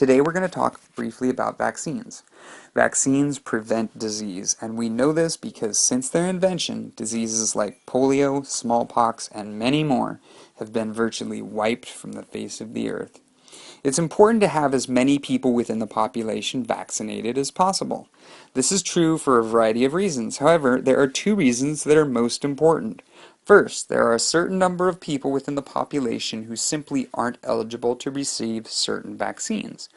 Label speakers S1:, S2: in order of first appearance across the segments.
S1: Today we're going to talk briefly about vaccines. Vaccines prevent disease, and we know this because since their invention, diseases like polio, smallpox, and many more have been virtually wiped from the face of the earth. It's important to have as many people within the population vaccinated as possible. This is true for a variety of reasons. However, there are two reasons that are most important. First, there are a certain number of people within the population who simply aren't eligible to receive certain vaccines.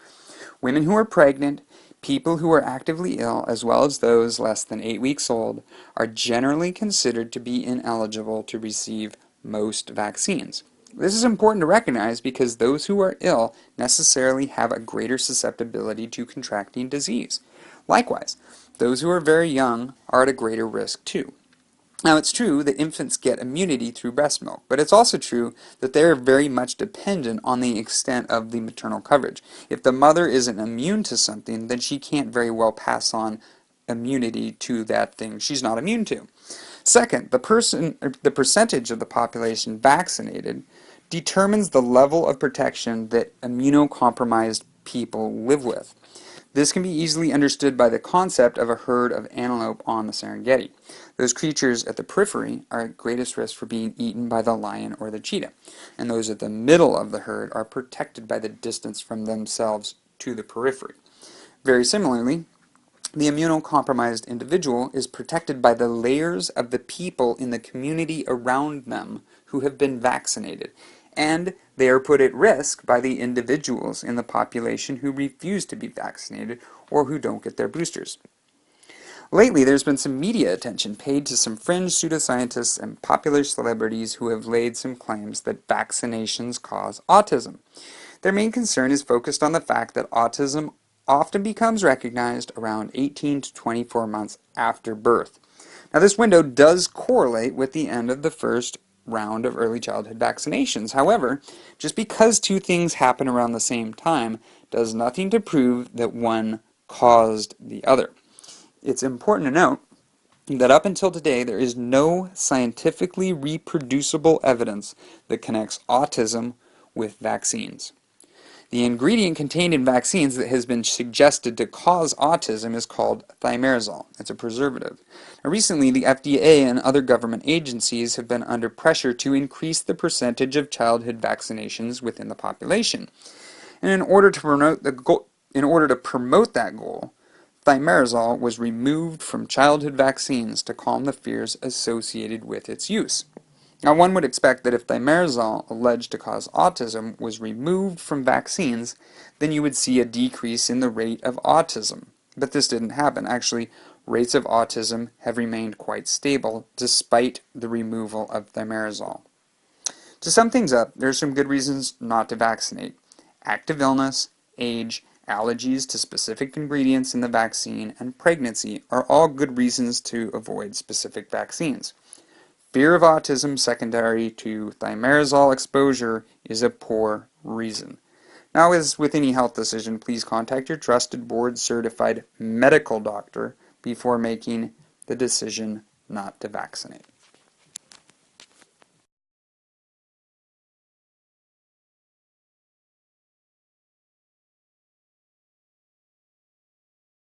S1: Women who are pregnant, people who are actively ill, as well as those less than 8 weeks old, are generally considered to be ineligible to receive most vaccines. This is important to recognize because those who are ill necessarily have a greater susceptibility to contracting disease. Likewise, those who are very young are at a greater risk too. Now, it's true that infants get immunity through breast milk, but it's also true that they're very much dependent on the extent of the maternal coverage. If the mother isn't immune to something, then she can't very well pass on immunity to that thing she's not immune to. Second, the percentage of the population vaccinated determines the level of protection that immunocompromised people live with. This can be easily understood by the concept of a herd of antelope on the Serengeti. Those creatures at the periphery are at greatest risk for being eaten by the lion or the cheetah, and those at the middle of the herd are protected by the distance from themselves to the periphery. Very similarly, the immunocompromised individual is protected by the layers of the people in the community around them who have been vaccinated, and they are put at risk by the individuals in the population who refuse to be vaccinated or who don't get their boosters. Lately, there's been some media attention paid to some fringe pseudoscientists and popular celebrities who have laid some claims that vaccinations cause autism. Their main concern is focused on the fact that autism often becomes recognized around 18 to 24 months after birth. Now, this window does correlate with the end of the first round of early childhood vaccinations. However, just because two things happen around the same time does nothing to prove that one caused the other. It's important to note that up until today there is no scientifically reproducible evidence that connects autism with vaccines. The ingredient contained in vaccines that has been suggested to cause autism is called thimerosal. It's a preservative. Now, recently, the FDA and other government agencies have been under pressure to increase the percentage of childhood vaccinations within the population. And in order to promote that goal, thimerosal was removed from childhood vaccines to calm the fears associated with its use. Now, one would expect that if thimerosal, alleged to cause autism, was removed from vaccines, then you would see a decrease in the rate of autism. But this didn't happen. Actually, rates of autism have remained quite stable despite the removal of thimerosal. To sum things up, there are some good reasons not to vaccinate. Active illness, age, allergies to specific ingredients in the vaccine, and pregnancy are all good reasons to avoid specific vaccines. Fear of autism secondary to thimerosal exposure is a poor reason. Now, as with any health decision, please contact your trusted board-certified medical doctor before making the decision not to vaccinate.